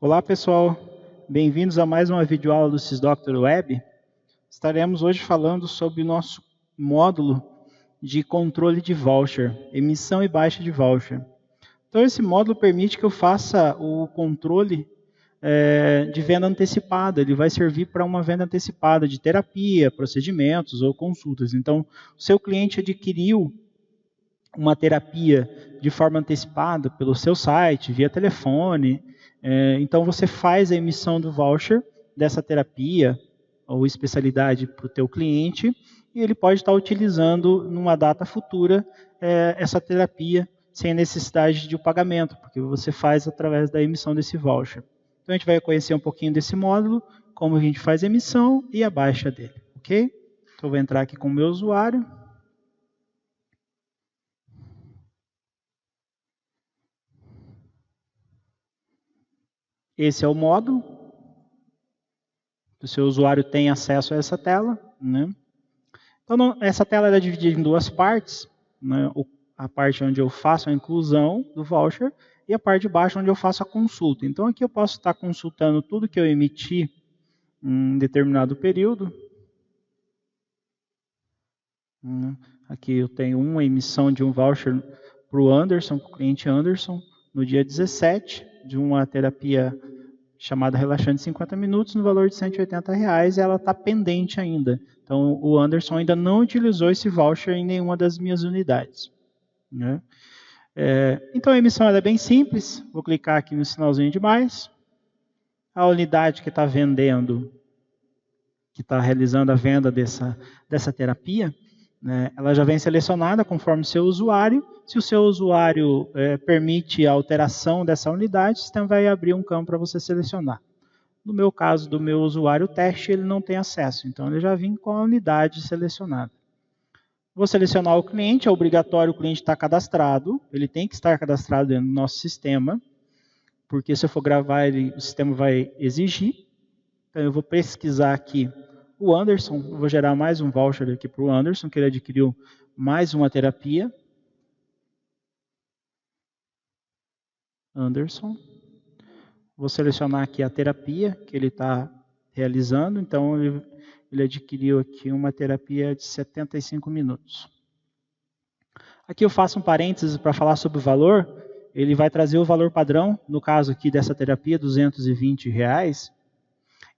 Olá pessoal, bem-vindos a mais uma videoaula do SysDoctor Web. Estaremos hoje falando sobre o nosso módulo de controle de voucher, emissão e baixa de voucher. Então esse módulo permite que eu faça o controle de venda antecipada, ele vai servir para uma venda antecipada de terapia, procedimentos ou consultas. Então, o seu cliente adquiriu uma terapia de forma antecipada pelo seu site, via telefone. Então você faz a emissão do voucher dessa terapia ou especialidade para o teu cliente e ele pode estar utilizando numa data futura essa terapia sem necessidade de pagamento, porque você faz através da emissão desse voucher. Então a gente vai conhecer um pouquinho desse módulo, como a gente faz a emissão e a baixa dele, ok? Então eu vou entrar aqui com o meu usuário. Esse é o módulo. O seu usuário tem acesso a essa tela, né? Então, essa tela é dividida em duas partes, né? A parte onde eu faço a inclusão do voucher e a parte de baixo onde eu faço a consulta. Então, aqui eu posso estar consultando tudo que eu emiti em determinado período. Aqui eu tenho uma emissão de um voucher para o Anderson, para o cliente Anderson, no dia 17, de uma terapia chamada relaxante 50 minutos, no valor de R$180, e ela está pendente ainda. Então, o Anderson ainda não utilizou esse voucher em nenhuma das minhas unidades, né? Então, a emissão é bem simples. Vou clicar aqui no sinalzinho de mais. A unidade que está vendendo, que está realizando a venda dessa terapia, né, ela já vem selecionada conforme o seu usuário. Se o seu usuário permite a alteração dessa unidade, o sistema vai abrir um campo para você selecionar. No meu caso do meu usuário teste, ele não tem acesso, então ele já vem com a unidade selecionada. Vou selecionar o cliente, é obrigatório o cliente estar cadastrado, ele tem que estar cadastrado dentro do nosso sistema, porque se eu for gravar, o sistema vai exigir. Então eu vou pesquisar aqui o Anderson, vou gerar mais um voucher aqui para o Anderson, que ele adquiriu mais uma terapia. Anderson. Vou selecionar aqui a terapia que ele está realizando. Então, ele adquiriu aqui uma terapia de 75 minutos. Aqui eu faço um parênteses para falar sobre o valor. Ele vai trazer o valor padrão, no caso aqui dessa terapia, R$220.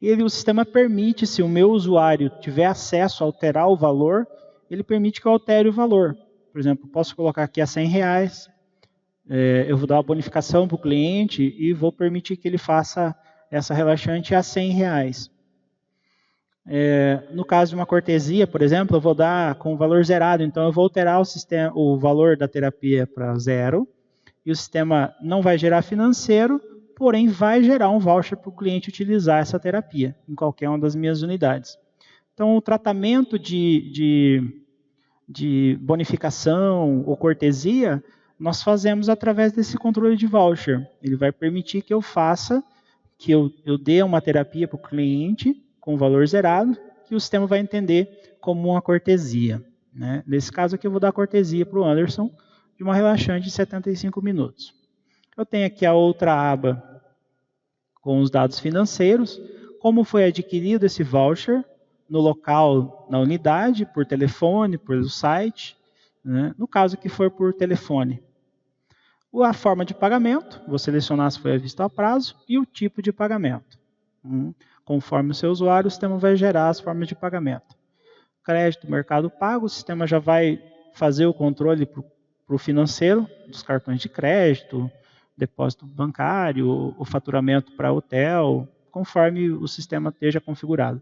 E o sistema permite, se o meu usuário tiver acesso a alterar o valor, ele permite que eu altere o valor. Por exemplo, posso colocar aqui a R$100, eu vou dar uma bonificação para o cliente e vou permitir que ele faça essa relaxante a R$100. No caso de uma cortesia, por exemplo, eu vou dar com o valor zerado, então eu vou alterar o valor da terapia para 0, e o sistema não vai gerar financeiro, porém vai gerar um voucher para o cliente utilizar essa terapia em qualquer uma das minhas unidades. Então, o tratamento de bonificação ou cortesia, nós fazemos através desse controle de voucher. Ele vai permitir que eu faça, que eu dê uma terapia para o cliente com valor zerado, que o sistema vai entender como uma cortesia, né? Nesse caso aqui eu vou dar cortesia para o Anderson de uma relaxante de 75 minutos. Eu tenho aqui a outra aba com os dados financeiros, como foi adquirido esse voucher no local, na unidade, por telefone, pelo site, né? No caso que for por telefone. A forma de pagamento, vou selecionar se foi à vista ou a prazo, e o tipo de pagamento. Conforme o seu usuário, o sistema vai gerar as formas de pagamento. Crédito, mercado pago, o sistema já vai fazer o controle para o financeiro, dos cartões de crédito, depósito bancário, o faturamento para hotel, conforme o sistema esteja configurado.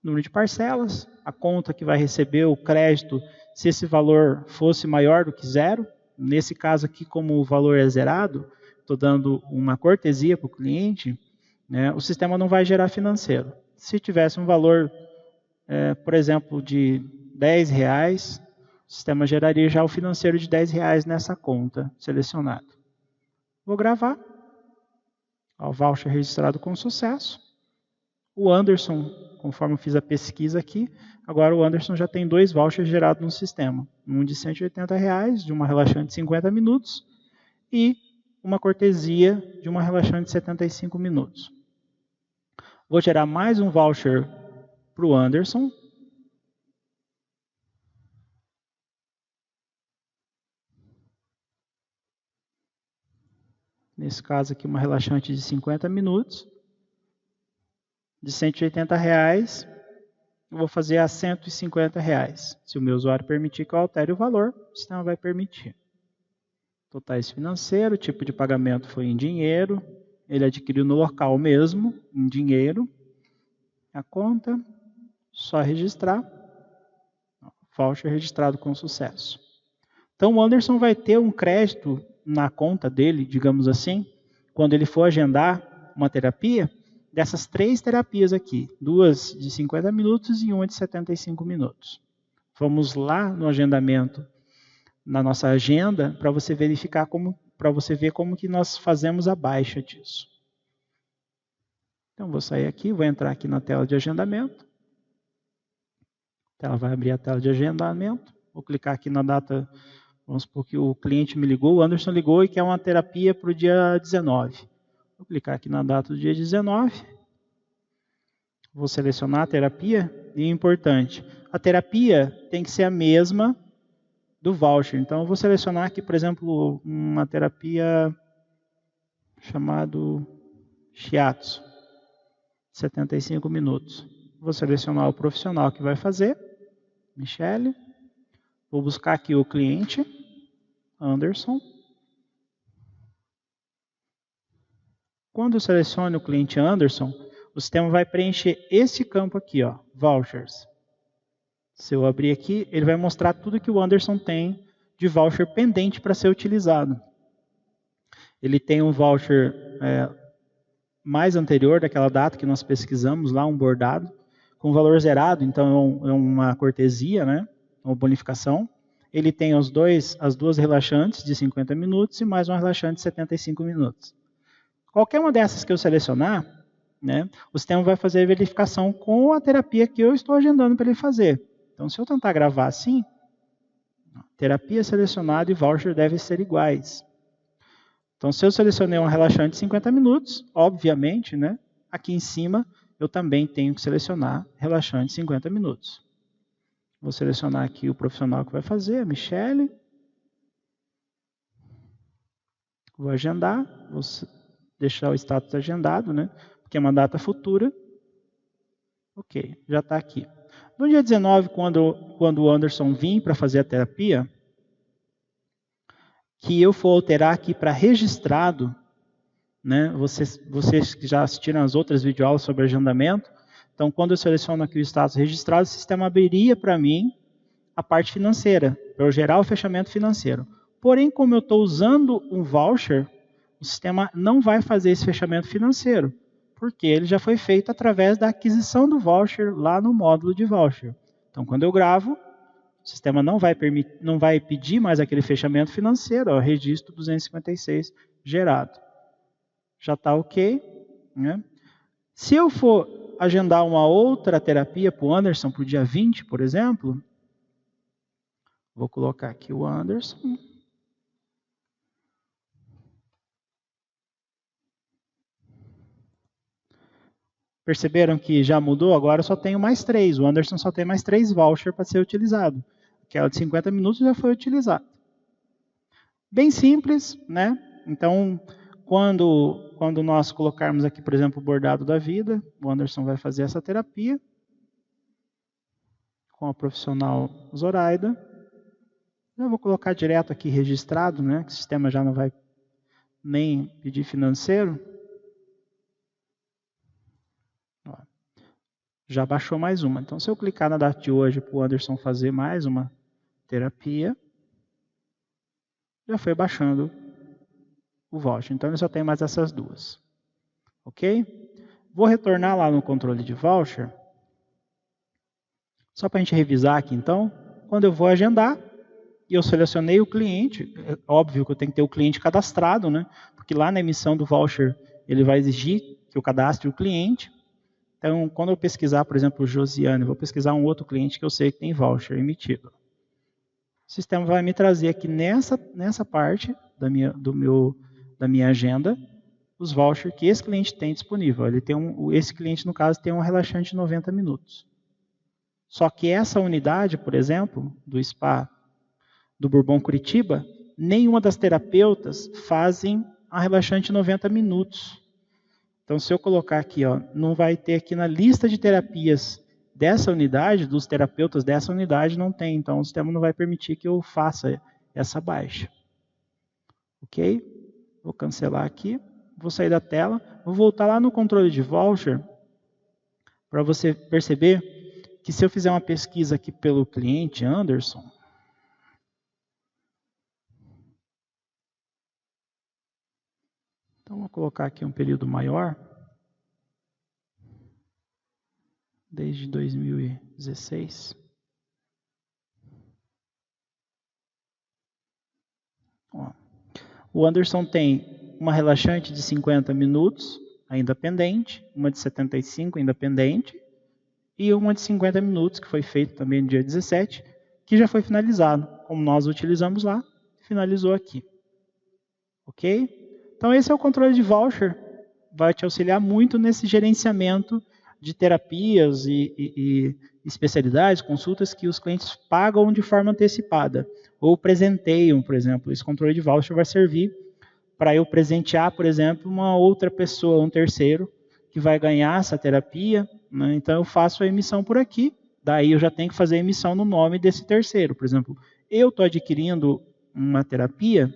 Número de parcelas, a conta que vai receber o crédito, se esse valor fosse maior do que 0, nesse caso aqui, como o valor é zerado, estou dando uma cortesia para o cliente, né, o sistema não vai gerar financeiro. Se tivesse um valor, por exemplo, de R$10, o sistema geraria já o financeiro de R$10 nessa conta selecionado. Vou gravar. O voucher registrado com sucesso. O Anderson, conforme eu fiz a pesquisa aqui, agora o Anderson já tem 2 vouchers gerados no sistema. Um de R$180, de uma relaxante de 50 minutos, e uma cortesia de uma relaxante de 75 minutos. Vou gerar mais um voucher para o Anderson. Nesse caso aqui, uma relaxante de 50 minutos. De R$180, eu vou fazer a R$150. Se o meu usuário permitir que eu altere o valor, o sistema vai permitir. Totais financeiros, tipo de pagamento foi em dinheiro. Ele adquiriu no local mesmo, em dinheiro. A conta, só registrar. Voucher registrado com sucesso. Então o Anderson vai ter um crédito na conta dele, digamos assim, quando ele for agendar uma terapia, dessas 3 terapias aqui. 2 de 50 minutos e uma de 75 minutos. Vamos lá no agendamento, na nossa agenda, para você verificar para você ver como que nós fazemos a baixa disso. Então vou sair aqui, vou entrar aqui na tela de agendamento. Ela vai abrir a tela de agendamento. Vou clicar aqui na data, vamos supor que o cliente me ligou, o Anderson ligou e quer uma terapia para o dia 19. Vou clicar aqui na data do dia 19. Vou selecionar a terapia. E importante, a terapia tem que ser a mesma do voucher. Então eu vou selecionar aqui, por exemplo, uma terapia chamado Shiatsu. 75 minutos. Vou selecionar o profissional que vai fazer. Michele. Vou buscar aqui o cliente, Anderson. Quando eu seleciono o cliente Anderson, o sistema vai preencher esse campo aqui, ó, vouchers. Se eu abrir aqui, ele vai mostrar tudo que o Anderson tem de voucher pendente para ser utilizado. Ele tem um voucher mais anterior daquela data que nós pesquisamos lá, um bordado, com valor zerado, então é uma cortesia, né? Uma bonificação. Ele tem as 2 relaxantes de 50 minutos e mais uma relaxante de 75 minutos. Qualquer uma dessas que eu selecionar, né, o sistema vai fazer a verificação com a terapia que eu estou agendando para ele fazer. Então, se eu tentar gravar assim, terapia selecionada e voucher devem ser iguais. Então, se eu selecionei um relaxante de 50 minutos, obviamente, né, aqui em cima, eu também tenho que selecionar relaxante de 50 minutos. Vou selecionar aqui o profissional que vai fazer, a Michele. Vou agendar, vou deixar o status agendado, né, porque é uma data futura. Ok, já está aqui. No dia 19, quando o Anderson vir para fazer a terapia, que eu for alterar aqui para registrado, né, vocês que já assistiram as outras videoaulas sobre agendamento, então quando eu seleciono aqui o status registrado, o sistema abriria para mim a parte financeira, para eu gerar o fechamento financeiro. Porém, como eu estou usando um voucher, o sistema não vai fazer esse fechamento financeiro, porque ele já foi feito através da aquisição do voucher lá no módulo de voucher. Então, quando eu gravo, o sistema não vai pedir mais aquele fechamento financeiro, ó, registro 256 gerado. Já está ok, né? Se eu for agendar uma outra terapia para o Anderson para o dia 20, por exemplo, vou colocar aqui o Anderson. Perceberam que já mudou? Agora eu só tenho mais 3. O Anderson só tem mais 3 vouchers para ser utilizado. Aquela de 50 minutos já foi utilizada. Bem simples, né? Então, quando nós colocarmos aqui, por exemplo, o bordado da vida, o Anderson vai fazer essa terapia com a profissional Zoraida. Eu vou colocar direto aqui registrado, né? Que o sistema já não vai nem pedir financeiro. Já baixou mais uma. Então, se eu clicar na data de hoje para o Anderson fazer mais uma terapia, já foi baixando o voucher. Então, ele só tem mais essas 2. Ok? Vou retornar lá no controle de voucher. Só para a gente revisar aqui, então. Quando eu vou agendar, e eu selecionei o cliente, é óbvio que eu tenho que ter o cliente cadastrado, né? Porque lá na emissão do voucher, ele vai exigir que eu cadastre o cliente. Então, quando eu pesquisar, por exemplo, o Josiane, eu vou pesquisar um outro cliente que eu sei que tem voucher emitido. O sistema vai me trazer aqui nessa parte da da minha agenda os vouchers que esse cliente tem disponível. Ele tem esse cliente, no caso, tem um relaxante de 90 minutos. Só que essa unidade, por exemplo, do spa do Bourbon Curitiba, nenhuma das terapeutas fazem a relaxante 90 minutos. Então, se eu colocar aqui, ó, não vai ter aqui na lista de terapias dessa unidade, dos terapeutas dessa unidade, não tem. Então, o sistema não vai permitir que eu faça essa baixa. Ok? Vou cancelar aqui. Vou sair da tela. Vou voltar lá no controle de voucher para você perceber que se eu fizer uma pesquisa aqui pelo cliente Anderson, então vou colocar aqui um período maior, desde 2016. Ó, o Anderson tem uma relaxante de 50 minutos, ainda pendente, uma de 75 ainda pendente, e uma de 50 minutos, que foi feito também no dia 17, que já foi finalizado. Como nós utilizamos lá, finalizou aqui. Ok? Então esse é o controle de voucher. Vai te auxiliar muito nesse gerenciamento de terapias e especialidades, consultas que os clientes pagam de forma antecipada. Ou presenteiam, por exemplo. Esse controle de voucher vai servir para eu presentear, por exemplo, uma outra pessoa, um terceiro, que vai ganhar essa terapia, né? Então eu faço a emissão por aqui, daí eu já tenho que fazer a emissão no nome desse terceiro. Por exemplo, eu estou adquirindo uma terapia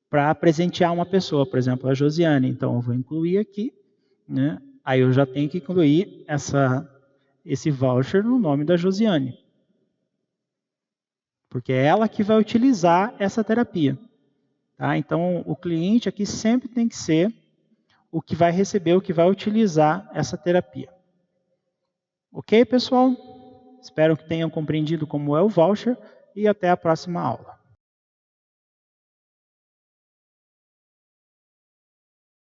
para presentear uma pessoa, por exemplo, a Josiane. Então eu vou incluir aqui, né? Aí eu já tenho que incluir esse voucher no nome da Josiane. Porque é ela que vai utilizar essa terapia. Tá? Então o cliente aqui sempre tem que ser o que vai receber, o que vai utilizar essa terapia. Ok, pessoal? Espero que tenham compreendido como é o voucher e até a próxima aula.